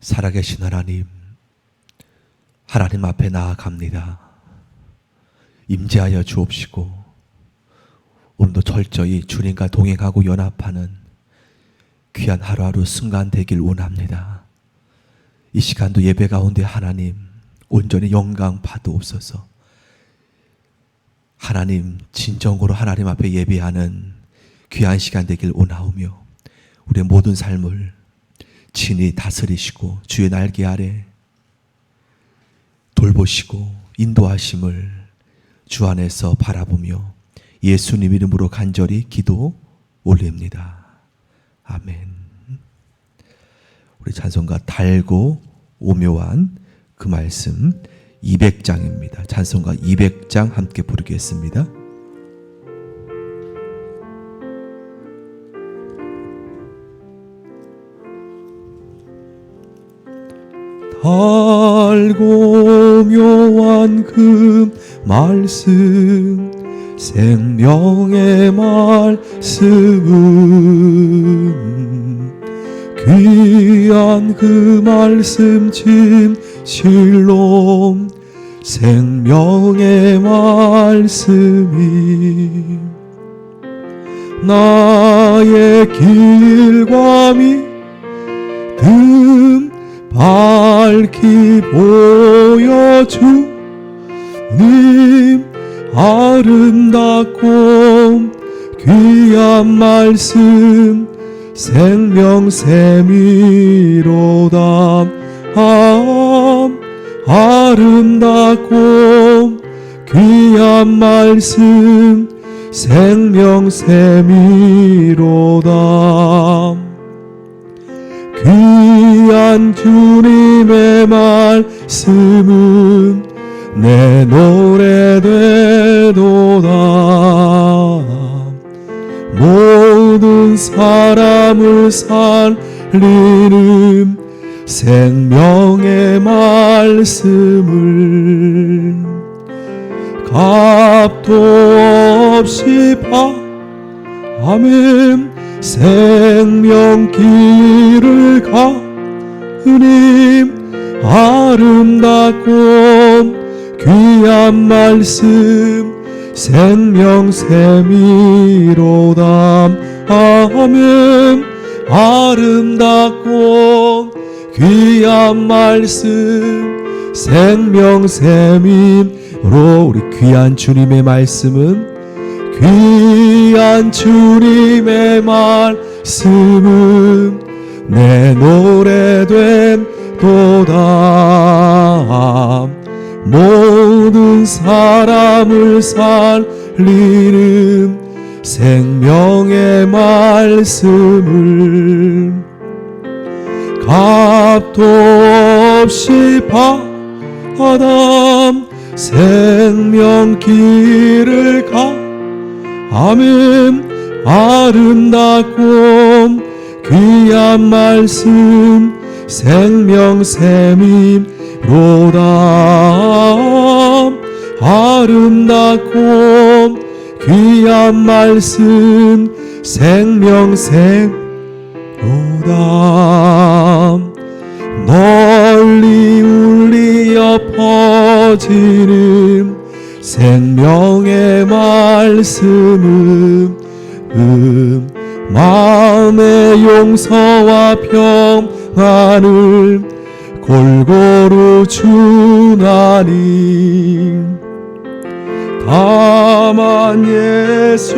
살아계신 하나님, 하나님 앞에 나아갑니다. 임재하여 주옵시고 오늘도 철저히 주님과 동행하고 연합하는 귀한 하루하루 순간 되길 원합니다. 이 시간도 예배 가운데 하나님 온전히 영광 받으옵소서. 하나님 진정으로 하나님 앞에 예배하는 귀한 시간 되길 원하오며 우리의 모든 삶을 친히 다스리시고 주의 날개 아래 돌보시고 인도하심을 주 안에서 바라보며 예수님 이름으로 간절히 기도 올립니다. 아멘. 우리 찬송가 달고 오묘한 그 말씀 200장입니다. 찬송가 200장 함께 부르겠습니다. 달고 묘한 그 말씀 생명의 말씀은 귀한 그 말씀 진실로 생명의 말씀이 나의 길과 믿음 밝히 보여주님 아름답고 귀한 말씀 생명샘이로다. 아름답고 귀한 말씀 생명샘이로다. 귀한 주님의 말씀은 내 노래 되도다. 모든 사람을 살리는 생명의 말씀을 값도 없이 아멘 생명길을 가으님 아름답고 귀한 말씀 생명샘이로다. 아멘 아름답고 귀한 말씀 생명샘이로 우리 귀한 주님의 말씀은 귀한 주님의 말씀은 내 노래 된도다. 모든 사람을 살리는 생명의 말씀을 값도 없이 받아 생명길을 가 아멘 아름답고 귀한 말씀 생명샘이로다. 아름답고 귀한 말씀 생명샘이로다. 널리 울리어 퍼지는 생명의 말씀은 마음의 용서와 평안을 골고루 주나니 다만 예수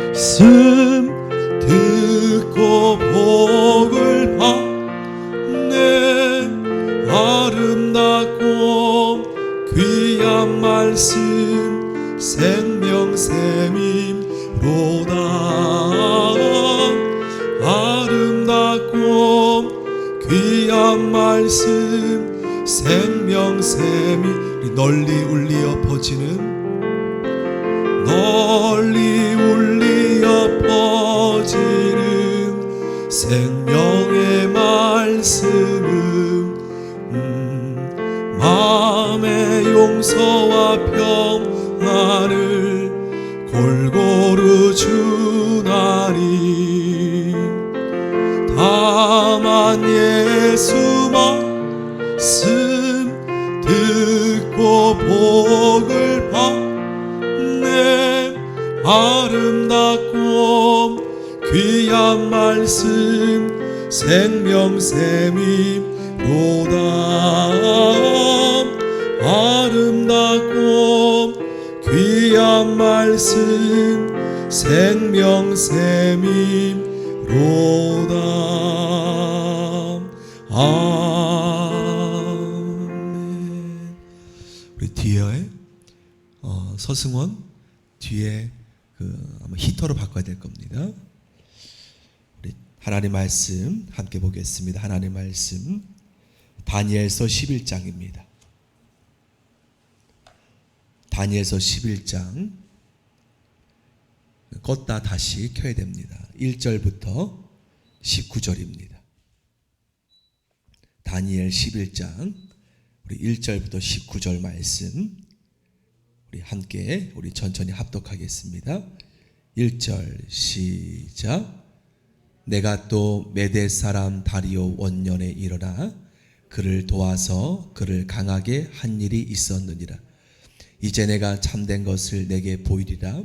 말씀 듣고 복을 받네. 아름답고 귀한 말씀 생명샘이로다. 아름답고 귀한 말씀 생명샘이 널리 울리어 퍼지는 생명의 말씀은 마음의 용서와 평안을 골고루 주나니 다 다만 예수 말씀 듣고 복을 받네. 아름답고 귀한 말씀 생명샘이로다. 아름답고 귀한 말씀 생명샘이로다. 아멘. 우리 뒤에 서승원 뒤에 아마 히터로 바꿔야 될 겁니다. 우리 하나님 말씀 함께 보겠습니다. 하나님 말씀 다니엘서 11장입니다. 다니엘서 11장 껐다 다시 켜야 됩니다. 1절부터 19절입니다. 다니엘 11장 우리 1절부터 19절 말씀 우리 함께 우리 천천히 합독하겠습니다. 1절 시작. 내가 또 메대 사람 다리오 원년에 일어나 그를 도와서 그를 강하게 한 일이 있었느니라. 이제 내가 참된 것을 내게 보이리라.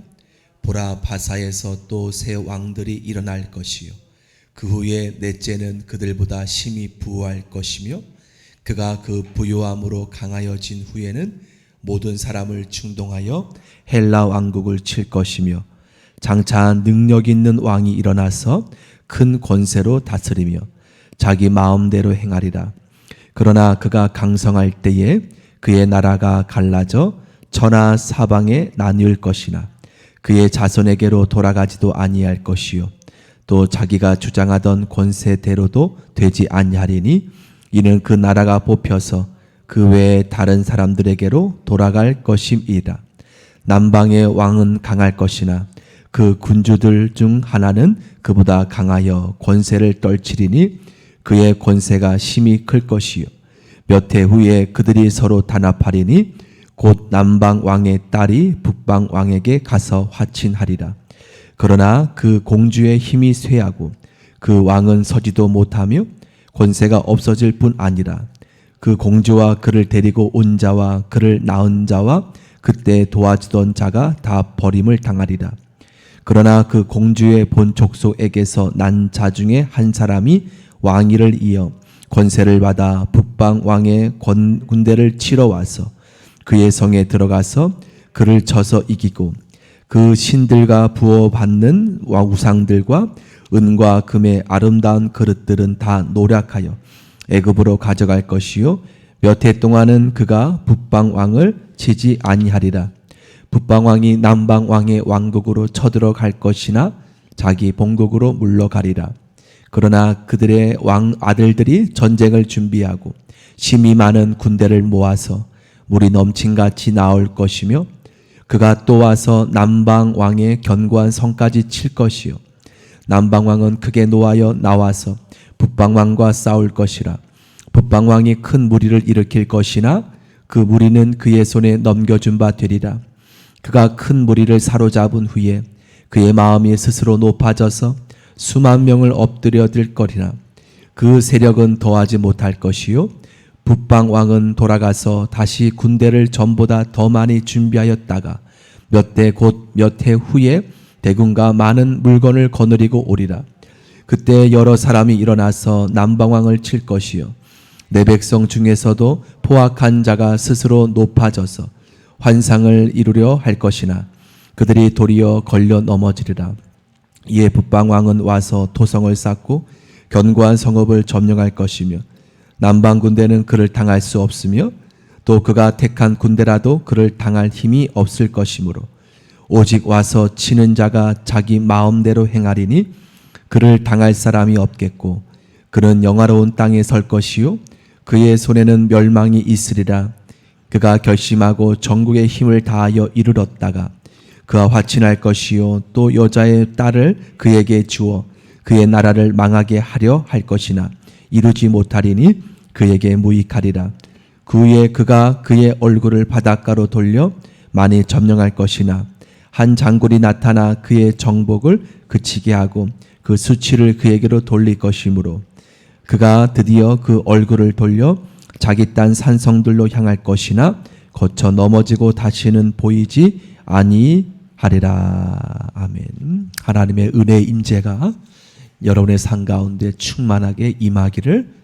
보라, 바사에서 또 새 왕들이 일어날 것이요 그 후에 넷째는 그들보다 심히 부유할 것이며 그가 그 부유함으로 강하여진 후에는 모든 사람을 충동하여 헬라 왕국을 칠 것이며 장차 능력 있는 왕이 일어나서 큰 권세로 다스리며 자기 마음대로 행하리라. 그러나 그가 강성할 때에 그의 나라가 갈라져 전하 사방에 나뉠 것이나 그의 자손에게로 돌아가지도 아니할 것이요 또 자기가 주장하던 권세대로도 되지 아니하리니 이는 그 나라가 뽑혀서 그 외에 다른 사람들에게로 돌아갈 것임이라. 남방의 왕은 강할 것이나 그 군주들 중 하나는 그보다 강하여 권세를 떨치리니 그의 권세가 심히 클 것이요 몇 해 후에 그들이 서로 단합하리니 곧 남방 왕의 딸이 북방 왕에게 가서 화친하리라. 그러나 그 공주의 힘이 쇠하고 그 왕은 서지도 못하며 권세가 없어질 뿐 아니라 그 공주와 그를 데리고 온 자와 그를 낳은 자와 그때 도와주던 자가 다 버림을 당하리라. 그러나 그 공주의 본 족속에게서 난 자 중에 한 사람이 왕위를 이어 권세를 받아 북방 왕의 군대를 치러 와서 그의 성에 들어가서 그를 쳐서 이기고 그 신들과 부어받는 우상들과 은과 금의 아름다운 그릇들은 다 노략하여 애굽으로 가져갈 것이요 몇 해 동안은 그가 북방 왕을 치지 아니하리라. 북방 왕이 남방 왕의 왕국으로 쳐들어갈 것이나 자기 본국으로 물러가리라. 그러나 그들의 왕 아들들이 전쟁을 준비하고 심히 많은 군대를 모아서 물이 넘친같이 나올 것이며 그가 또 와서 남방 왕의 견고한 성까지 칠 것이요 남방 왕은 크게 노하여 나와서 북방 왕과 싸울 것이라. 북방 왕이 큰 무리를 일으킬 것이나 그 무리는 그의 손에 넘겨준 바 되리라. 그가 큰 무리를 사로잡은 후에 그의 마음이 스스로 높아져서 수만 명을 엎드려들 거리나 그 세력은 더하지 못할 것이요 북방 왕은 돌아가서 다시 군대를 전보다 더 많이 준비하였다가 몇 해 곧 몇 해 후에 대군과 많은 물건을 거느리고 오리라. 그때 여러 사람이 일어나서 남방 왕을 칠 것이요 내 백성 중에서도 포악한 자가 스스로 높아져서 환상을 이루려 할 것이나 그들이 도리어 걸려 넘어지리라. 이에 북방 왕은 와서 토성을 쌓고 견고한 성읍을 점령할 것이며 남방 군대는 그를 당할 수 없으며 또 그가 택한 군대라도 그를 당할 힘이 없을 것이므로 오직 와서 치는 자가 자기 마음대로 행하리니 그를 당할 사람이 없겠고 그는 영화로운 땅에 설 것이요 그의 손에는 멸망이 있으리라. 그가 결심하고 전국의 힘을 다하여 이르렀다가 그와 화친할 것이요 또 여자의 딸을 그에게 주어 그의 나라를 망하게 하려 할 것이나 이루지 못하리니 그에게 무익하리라. 그 후에 그가 그의 얼굴을 바닷가로 돌려 많이 점령할 것이나 한 장군이 나타나 그의 정복을 그치게 하고 그 수치를 그에게로 돌릴 것이므로 그가 드디어 그 얼굴을 돌려 자기 딴 산성들로 향할 것이나 거쳐 넘어지고 다시는 보이지 아니하리라. 아멘. 하나님의 은혜의 임재가 여러분의 삶 가운데 충만하게 임하기를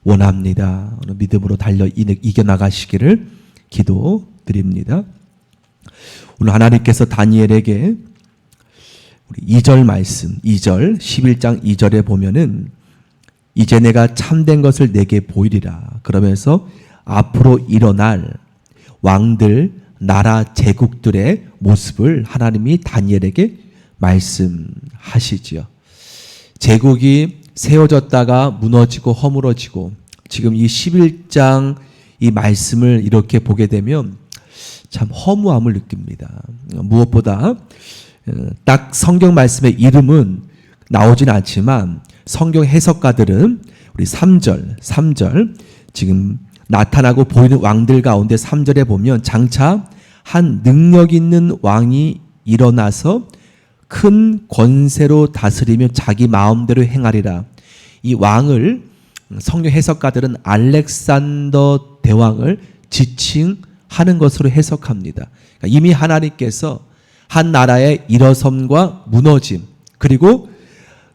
원합니다. 오늘 믿음으로 달려 이겨나가시기를 기도드립니다. 오늘 하나님께서 다니엘에게 우리 2절 말씀, 2절 11장 2절에 보면은 이제 내가 참된 것을 내게 보이리라. 그러면서 앞으로 일어날 왕들, 나라, 제국들의 모습을 하나님이 다니엘에게 말씀하시지요. 제국이 세워졌다가 무너지고 허물어지고 지금 이 11장 이 말씀을 이렇게 보게 되면 참 허무함을 느낍니다. 무엇보다 딱 성경 말씀의 이름은 나오진 않지만 성경 해석가들은 우리 3절 지금 나타나고 보이는 왕들 가운데 3절에 보면 장차 한 능력 있는 왕이 일어나서 큰 권세로 다스리며 자기 마음대로 행하리라. 이 왕을 성경 해석가들은 알렉산더 대왕을 지칭하는 것으로 해석합니다. 그러니까 이미 하나님께서 한 나라의 일어섬과 무너짐 그리고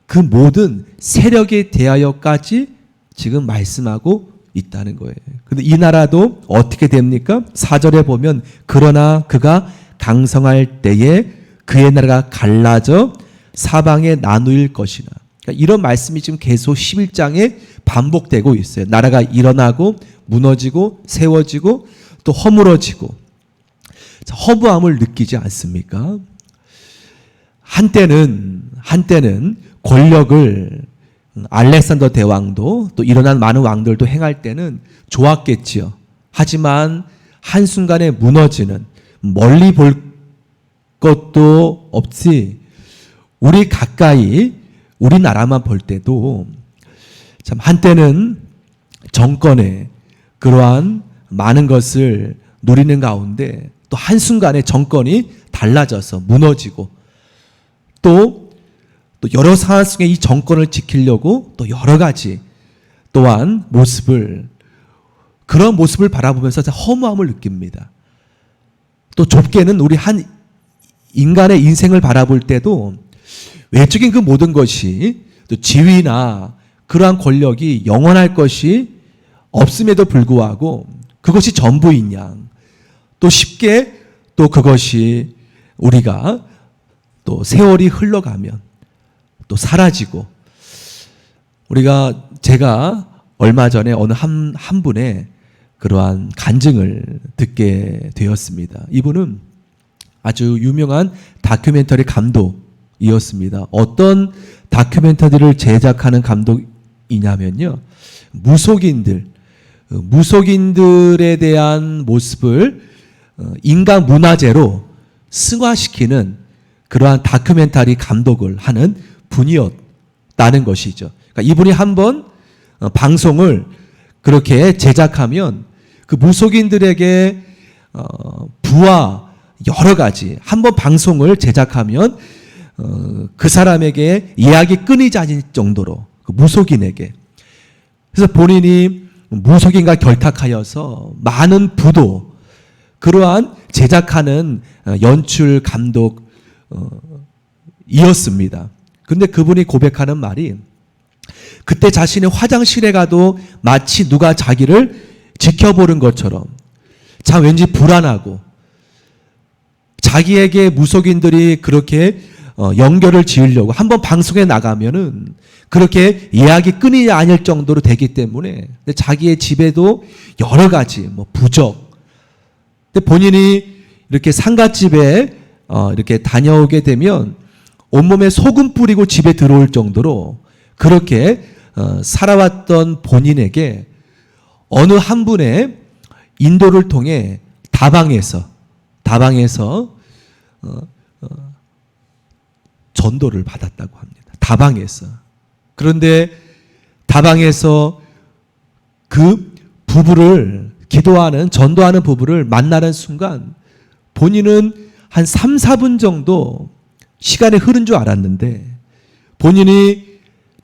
그 모든 세력에 대하여까지 지금 말씀하고 있다는 거예요. 근데 이 나라도 어떻게 됩니까? 4절에 보면 그러나 그가 강성할 때에 그의 나라가 갈라져 사방에 나누일 것이나. 그러니까 이런 말씀이 지금 계속 11장에 반복되고 있어요. 나라가 일어나고 무너지고 세워지고 또 허물어지고. 허무함을 느끼지 않습니까? 한때는 권력을 알렉산더 대왕도 또 일어난 많은 왕들도 행할 때는 좋았겠지요. 하지만 한순간에 무너지는 멀리 볼 것도 없이 우리 가까이 우리나라만 볼 때도 참 한때는 정권에 그러한 많은 것을 누리는 가운데 또 한순간에 정권이 달라져서 무너지고 또 여러 상황 속에 이 정권을 지키려고 또 여러 가지 또한 그런 모습을 바라보면서 허무함을 느낍니다. 또 좁게는 우리 한 인간의 인생을 바라볼 때도 외적인 그 모든 것이 또 지위나 그러한 권력이 영원할 것이 없음에도 불구하고 그것이 전부인 양 또 쉽게 또 그것이 우리가 또 세월이 흘러가면 또 사라지고 제가 얼마 전에 어느 한 분의 그러한 간증을 듣게 되었습니다. 이분은 아주 유명한 다큐멘터리 감독이었습니다. 어떤 다큐멘터리를 제작하는 감독이냐면요. 무속인들에 대한 모습을 인간 문화재로 승화시키는 그러한 다큐멘터리 감독을 하는 분이었다는 것이죠. 그러니까 이분이 한번 방송을 그렇게 제작하면 그 무속인들에게 부와 여러 가지 한번 방송을 제작하면 그 사람에게 이야기 끊이지 않을 정도로 그 무속인에게 그래서 본인이 무속인과 결탁하여서 많은 부도 그러한 제작하는 연출 감독이었습니다. 근데 그분이 고백하는 말이 그때 자신의 화장실에 가도 마치 누가 자기를 지켜보는 것처럼 참 왠지 불안하고 자기에게 무속인들이 그렇게 연결을 지으려고 한번 방송에 나가면은 그렇게 예약이 끊이지 않을 정도로 되기 때문에 자기의 집에도 여러 가지 부적 근데 본인이 이렇게 상갓집에 이렇게 다녀오게 되면 온몸에 소금 뿌리고 집에 들어올 정도로 그렇게 살아왔던 본인에게 어느 한 분의 인도를 통해 다방에서 전도를 받았다고 합니다. 다방에서. 그런데 다방에서 그 부부를 전도하는 부부를 만나는 순간 본인은 한 3, 4분 정도 시간이 흐른 줄 알았는데 본인이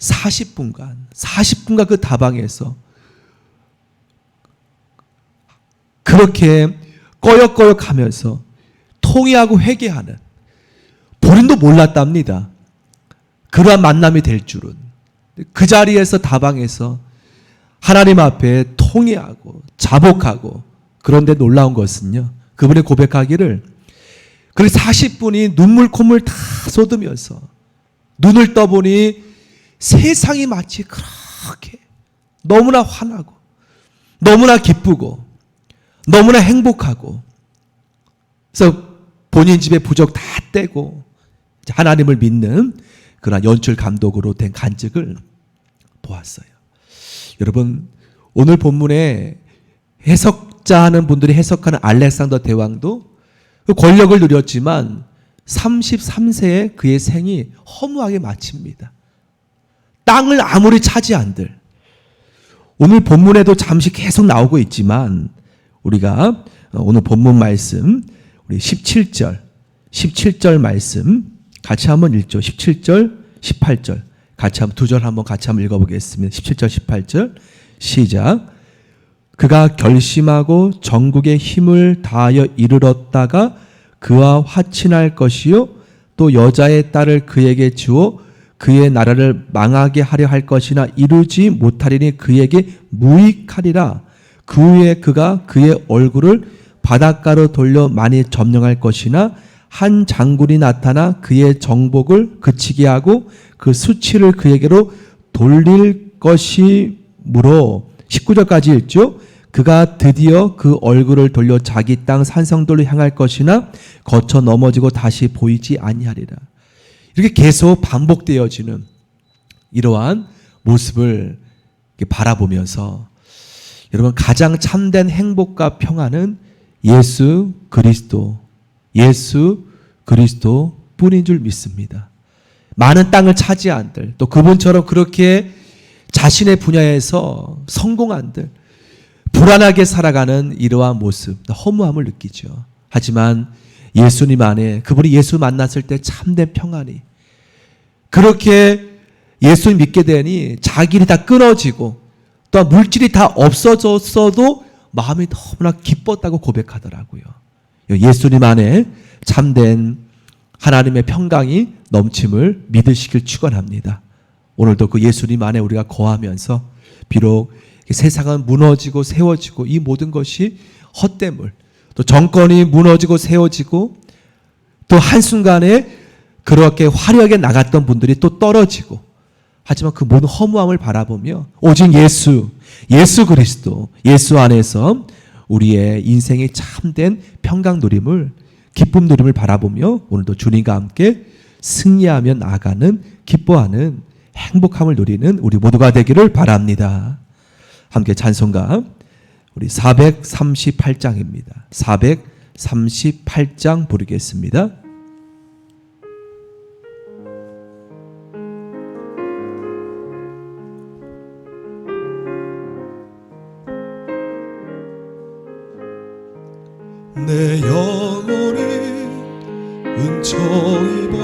40분간 그 다방에서 그렇게 꺼역꺼역하면서 통회하고 회개하는, 본인도 몰랐답니다. 그러한 만남이 될 줄은. 그 자리에서 다방에서 하나님 앞에 통회하고 자복하고, 그런데 놀라운 것은요, 그분이 고백하기를, 그 40분이 눈물 콧물 다 쏟으면서 눈을 떠보니 세상이 마치 그렇게 너무나 환하고 너무나 기쁘고 너무나 행복하고, 그래서 본인 집에 부적 다 떼고 하나님을 믿는 그런 연출 감독으로 된 간증을 보았어요. 여러분, 오늘 본문에 해석자 하는 분들이 해석하는 알렉산더 대왕도 그 권력을 누렸지만 33세에 그의 생이 허무하게 마칩니다. 땅을 아무리 차지한들, 오늘 본문에도 잠시 계속 나오고 있지만 우리가 오늘 본문 말씀 우리 17절 말씀 같이 한번 읽죠. 17절 18절 같이 한번 두 절 한번 같이 한번 읽어보겠습니다. 17절 18절 시작. 그가 결심하고 전국의 힘을 다하여 이르렀다가 그와 화친할 것이요 또 여자의 딸을 그에게 주어 그의 나라를 망하게 하려 할 것이나 이루지 못하리니 그에게 무익하리라. 그 후에 그가 그의 얼굴을 바닷가로 돌려 많이 점령할 것이나 한 장군이 나타나 그의 정복을 그치게 하고 그 수치를 그에게로 돌릴 것이므로 19절까지 읽죠. 그가 드디어 그 얼굴을 돌려 자기 땅 산성들로 향할 것이나 거쳐 넘어지고 다시 보이지 아니하리라. 이렇게 계속 반복되어지는 이러한 모습을 바라보면서 여러분, 가장 참된 행복과 평안은 예수 그리스도 뿐인 줄 믿습니다. 많은 땅을 차지한들, 또 그분처럼 그렇게 자신의 분야에서 성공한들, 불안하게 살아가는 이러한 모습, 허무함을 느끼죠. 하지만 예수님 안에, 그분이 예수 만났을 때 참된 평안이, 그렇게 예수님 믿게 되니 자기 일이 다 끊어지고 또 물질이 다 없어졌어도 마음이 너무나 기뻤다고 고백하더라고요. 예수님 안에 참된 하나님의 평강이 넘침을 믿으시길 축원합니다. 오늘도 그 예수님 안에 우리가 거하면서 비록 세상은 무너지고 세워지고 이 모든 것이 헛되물, 또 정권이 무너지고 세워지고 또 한순간에 그렇게 화려하게 나갔던 분들이 또 떨어지고, 하지만 그 모든 허무함을 바라보며 오직 예수 그리스도, 예수 안에서 우리의 인생의 참된 평강 누림을, 기쁨 누림을 바라보며 오늘도 주님과 함께 승리하며 나아가는, 기뻐하는 행복함을 누리는 우리 모두가 되기를 바랍니다. 함께 찬송가 우리 438장입니다. 438장 부르겠습니다. 내 영혼이 은총 입어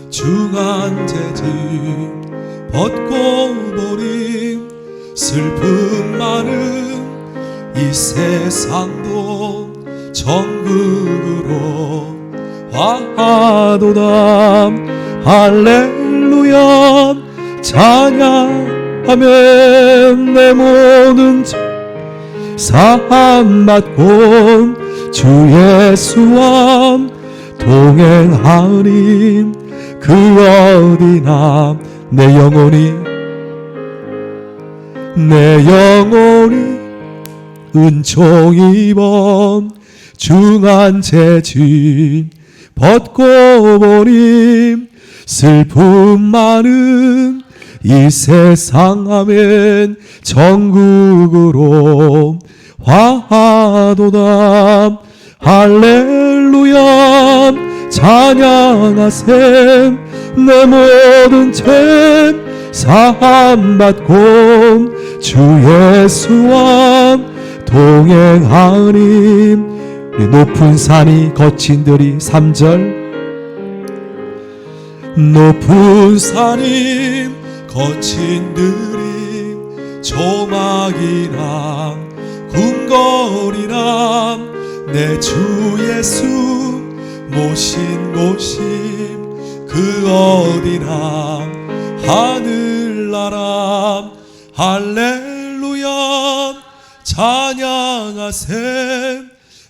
중한 재질 벗고 보니 슬픔 많은 이 세상도 천국으로 화하도다. 할렐루야 찬양하면 내 모든 사함받고 주 예수와 동행하니 그 어디나 내 영혼이 은총 입어 중한 재질 벗고 보니 슬픔 많은 이 세상 아멘 천국으로 화하도다. 할렐루야 찬양하셈 내 모든 죄 사함받고 주 예수와 동행하니. 우리 높은 산이 거친들이 3절 높은 산이 거친 들이 조막이나 궁궐이나 내 주 예수 모신 곳이 그 어디나 하늘나라 할렐루야 찬양하세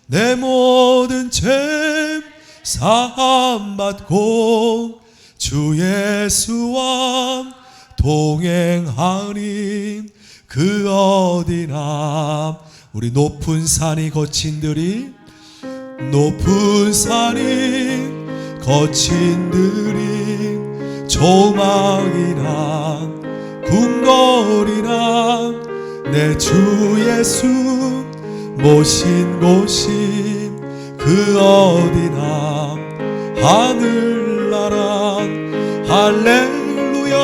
내 모든 죄 사함받고 주 예수와 동행하니 그 어디나 우리 높은 산이 거친 들이 높은 산이 거친 들이 조망이나 궁궐이나 내 주 예수 모신 곳이 그 어디나 하늘나라 할렐루야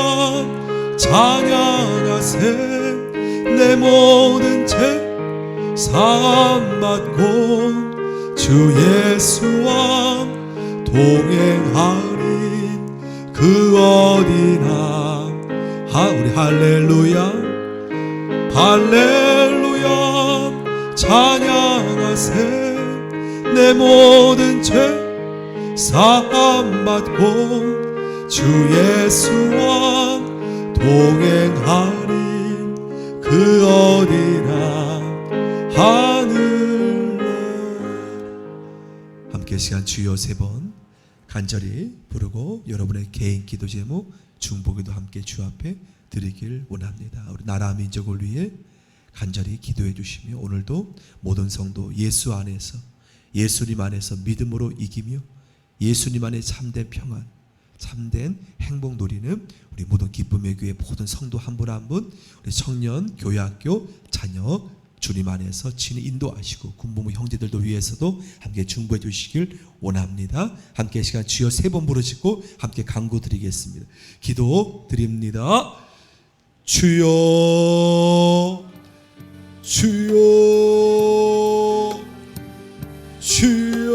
찬양하세 내 모든 죄 사함받고 주 예수와 동행하리 그 어디나 우리 할렐루야 할렐루야 찬양하세 내 모든 죄 사함받고 주 예수와 동행하리 그 어디나 하늘나라. 함께 시간 주여 세 번 간절히 부르고 여러분의 개인 기도 제목 중보기도 함께 주 앞에 드리길 원합니다. 우리 나라 민족을 위해 간절히 기도해 주시며 오늘도 모든 성도 예수 안에서 예수님 안에서 믿음으로 이기며 예수님 안에 참된 평안 참된 행복 누리는 우리 모든 기쁨의 교회 모든 성도 한 분 한 분 우리 청년 교회학교 자녀 주님 안에서 친히 인도하시고 군부모 형제들도 위해서도 함께 중보해 주시길 원합니다. 함께 시간 주여 세 번 부르시고 함께 간구 드리겠습니다. 기도 드립니다. 주여 주여 주여